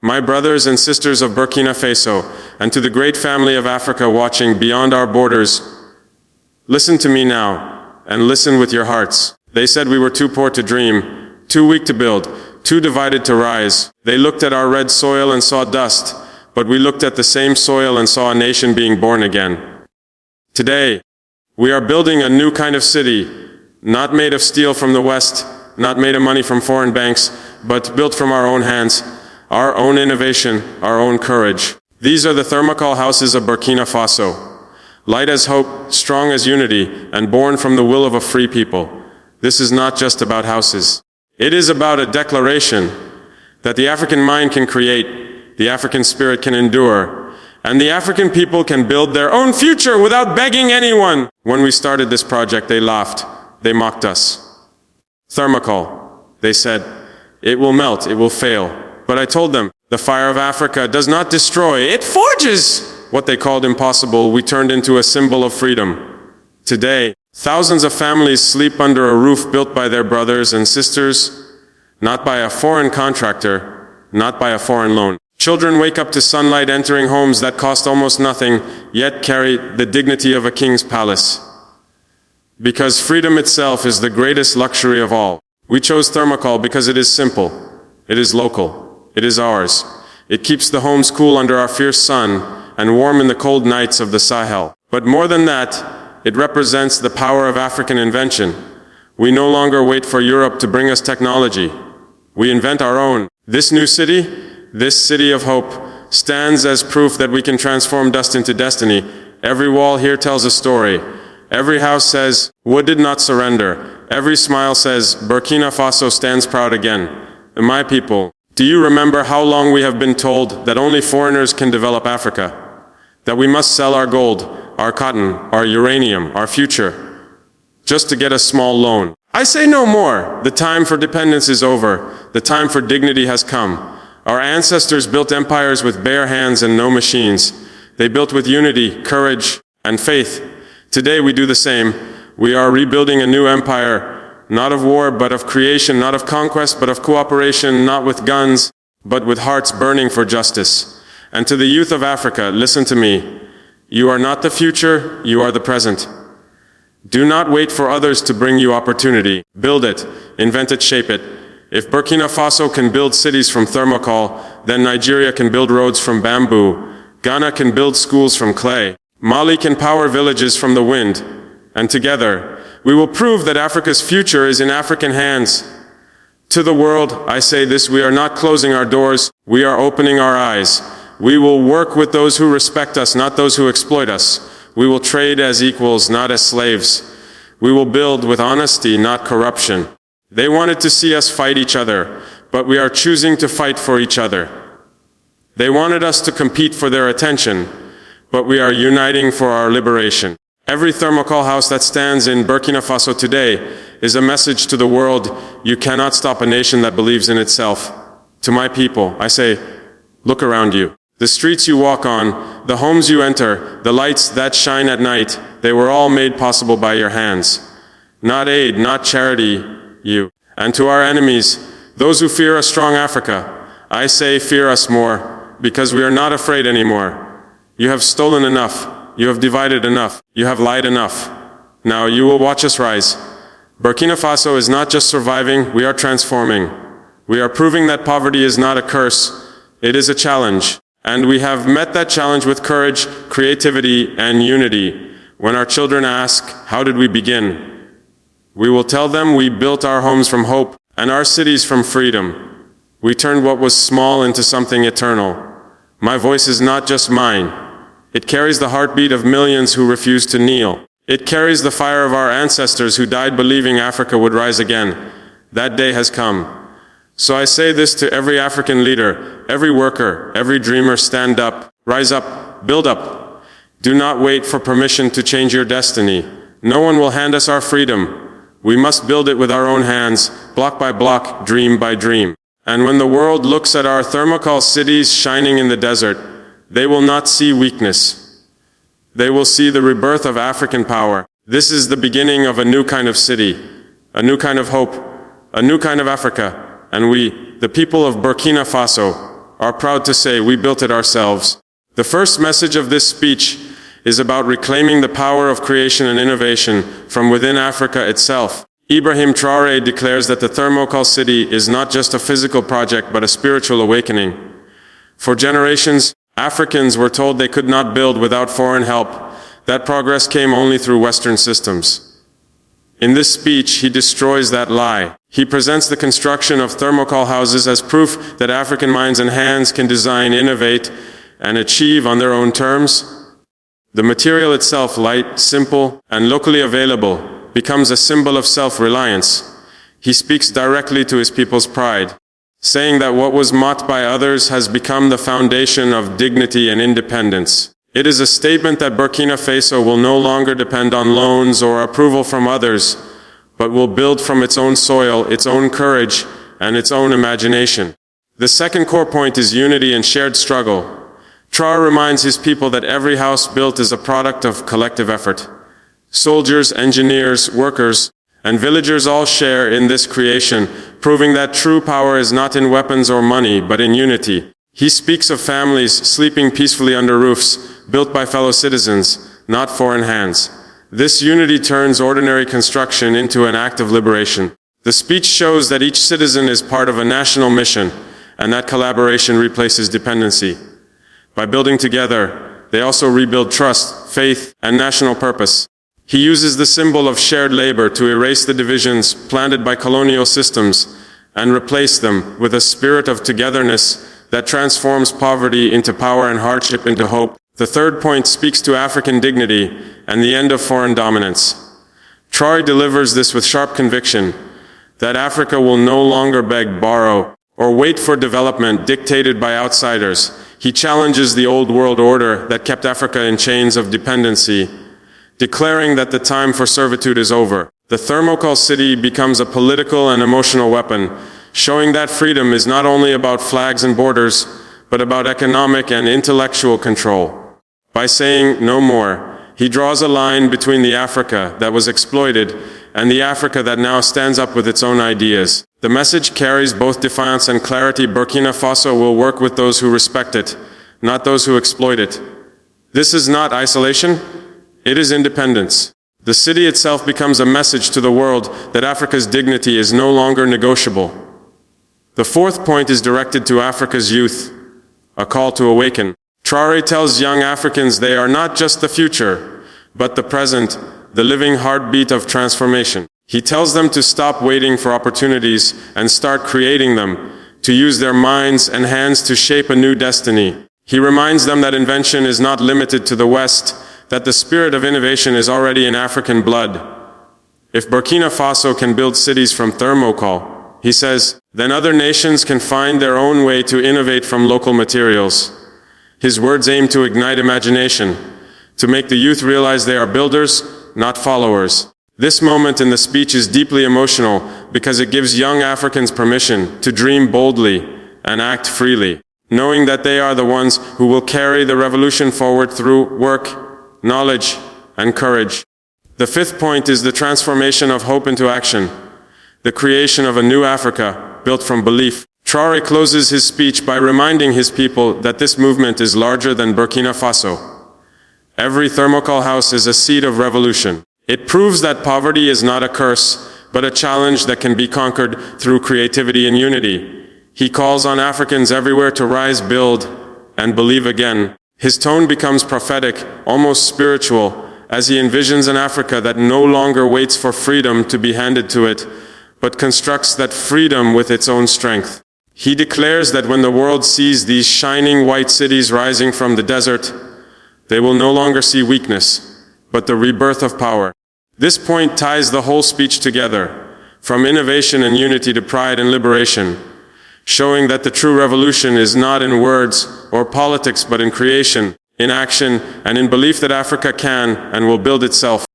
My brothers and sisters of Burkina Faso, and to the great family of Africa watching beyond our borders, listen to me now, and listen with your hearts. They said we were too poor to dream, too weak to build, too divided to rise. They looked at our red soil and saw dust, but we looked at the same soil and saw a nation being born again. Today, we are building a new kind of city, not made of steel from the West, not made of money from foreign banks, but built from our own hands, our own innovation, our own courage. These are the Thermocol houses of Burkina Faso, light as hope, strong as unity, and born from the will of a free people. This is not just about houses. It is about a declaration that the African mind can create, the African spirit can endure, and the African people can build their own future without begging anyone. When we started this project, they laughed, they mocked us. Thermocol, they said, it will melt, it will fail. But I told them, the fire of Africa does not destroy, it forges! What they called impossible, we turned into a symbol of freedom. Today, thousands of families sleep under a roof built by their brothers and sisters, not by a foreign contractor, not by a foreign loan. Children wake up to sunlight entering homes that cost almost nothing, yet carry the dignity of a king's palace. Because freedom itself is the greatest luxury of all. We chose Thermocol because it is simple, it is local. It is ours. It keeps the homes cool under our fierce sun and warm in the cold nights of the Sahel. But more than that, it represents the power of African invention. We no longer wait for Europe to bring us technology. We invent our own. This new city, this city of hope, stands as proof that we can transform dust into destiny. Every wall here tells a story. Every house says, wood did not surrender. Every smile says, Burkina Faso stands proud again. And my people, do you remember how long we have been told that only foreigners can develop Africa? That we must sell our gold, our cotton, our uranium, our future, just to get a small loan? I say no more. The time for dependence is over. The time for dignity has come. Our ancestors built empires with bare hands and no machines. They built with unity, courage, and faith. Today we do the same. We are rebuilding a new empire, not of war, but of creation, not of conquest, but of cooperation, not with guns, but with hearts burning for justice. And to the youth of Africa, listen to me. You are not the future, you are the present. Do not wait for others to bring you opportunity. Build it, invent it, shape it. If Burkina Faso can build cities from Thermocol, then Nigeria can build roads from bamboo. Ghana can build schools from clay. Mali can power villages from the wind. And together, we will prove that Africa's future is in African hands. To the world, I say this, we are not closing our doors, we are opening our eyes. We will work with those who respect us, not those who exploit us. We will trade as equals, not as slaves. We will build with honesty, not corruption. They wanted to see us fight each other, but we are choosing to fight for each other. They wanted us to compete for their attention, but we are uniting for our liberation. Every Thermocol house that stands in Burkina Faso today is a message to the world. You cannot stop a nation that believes in itself. To my people, I say, look around you. The streets you walk on, the homes you enter, the lights that shine at night, they were all made possible by your hands. Not aid, not charity, you. And to our enemies, those who fear a strong Africa, I say fear us more, because we are not afraid anymore. You have stolen enough. You have divided enough. You have lied enough. Now you will watch us rise. Burkina Faso is not just surviving, we are transforming. We are proving that poverty is not a curse, it is a challenge. And we have met that challenge with courage, creativity, and unity. When our children ask, how did we begin? We will tell them we built our homes from hope and our cities from freedom. We turned what was small into something eternal. My voice is not just mine. It carries the heartbeat of millions who refuse to kneel. It carries the fire of our ancestors who died believing Africa would rise again. That day has come. So I say this to every African leader, every worker, every dreamer, stand up, rise up, build up. Do not wait for permission to change your destiny. No one will hand us our freedom. We must build it with our own hands, block by block, dream by dream. And when the world looks at our Thermocol cities shining in the desert, they will not see weakness. They will see the rebirth of African power. This is the beginning of a new kind of city, a new kind of hope, a new kind of Africa. And we, the people of Burkina Faso, are proud to say, "We built it ourselves." The first message of this speech is about reclaiming the power of creation and innovation from within Africa itself. Ibrahim Traoré declares that the Thermocol city is not just a physical project but a spiritual awakening. For generations, Africans were told they could not build without foreign help, that progress came only through Western systems. In this speech, he destroys that lie. He presents the construction of thermocol houses as proof that African minds and hands can design, innovate, and achieve on their own terms. The material itself, light, simple, and locally available, becomes a symbol of self-reliance. He speaks directly to his people's pride, saying that what was mocked by others has become the foundation of dignity and independence. It is a statement that Burkina Faso will no longer depend on loans or approval from others, but will build from its own soil, its own courage, and its own imagination. The second core point is unity and shared struggle. Traore reminds his people that every house built is a product of collective effort. Soldiers, engineers, workers, and villagers all share in this creation, proving that true power is not in weapons or money, but in unity. He speaks of families sleeping peacefully under roofs, built by fellow citizens, not foreign hands. This unity turns ordinary construction into an act of liberation. The speech shows that each citizen is part of a national mission, and that collaboration replaces dependency. By building together, they also rebuild trust, faith, and national purpose. He uses the symbol of shared labor to erase the divisions planted by colonial systems and replace them with a spirit of togetherness that transforms poverty into power and hardship into hope. The third point speaks to African dignity and the end of foreign dominance. Traore delivers this with sharp conviction that Africa will no longer beg, borrow, or wait for development dictated by outsiders. He challenges the old world order that kept Africa in chains of dependency, declaring that the time for servitude is over. The Thermocol city becomes a political and emotional weapon, showing that freedom is not only about flags and borders, but about economic and intellectual control. By saying no more, he draws a line between the Africa that was exploited and the Africa that now stands up with its own ideas. The message carries both defiance and clarity. Burkina Faso will work with those who respect it, not those who exploit it. This is not isolation, it is independence. The city itself becomes a message to the world that Africa's dignity is no longer negotiable. The fourth point is directed to Africa's youth, a call to awaken. Traore tells young Africans they are not just the future, but the present, the living heartbeat of transformation. He tells them to stop waiting for opportunities and start creating them, to use their minds and hands to shape a new destiny. He reminds them that invention is not limited to the West, that the spirit of innovation is already in African blood. If Burkina Faso can build cities from thermocol, he says, then other nations can find their own way to innovate from local materials. His words aim to ignite imagination, to make the youth realize they are builders, not followers. This moment in the speech is deeply emotional because it gives young Africans permission to dream boldly and act freely, knowing that they are the ones who will carry the revolution forward through work, knowledge, and courage. The fifth point is the transformation of hope into action, the creation of a new Africa built from belief. Traore closes his speech by reminding his people that this movement is larger than Burkina Faso. Every thermocol house is a seed of revolution. It proves that poverty is not a curse, but a challenge that can be conquered through creativity and unity. He calls on Africans everywhere to rise, build, and believe again. His tone becomes prophetic, almost spiritual, as he envisions an Africa that no longer waits for freedom to be handed to it, but constructs that freedom with its own strength. He declares that when the world sees these shining white cities rising from the desert, they will no longer see weakness, but the rebirth of power. This point ties the whole speech together, from innovation and unity to pride and liberation, showing that the true revolution is not in words or politics, but in creation, in action, and in belief that Africa can and will build itself.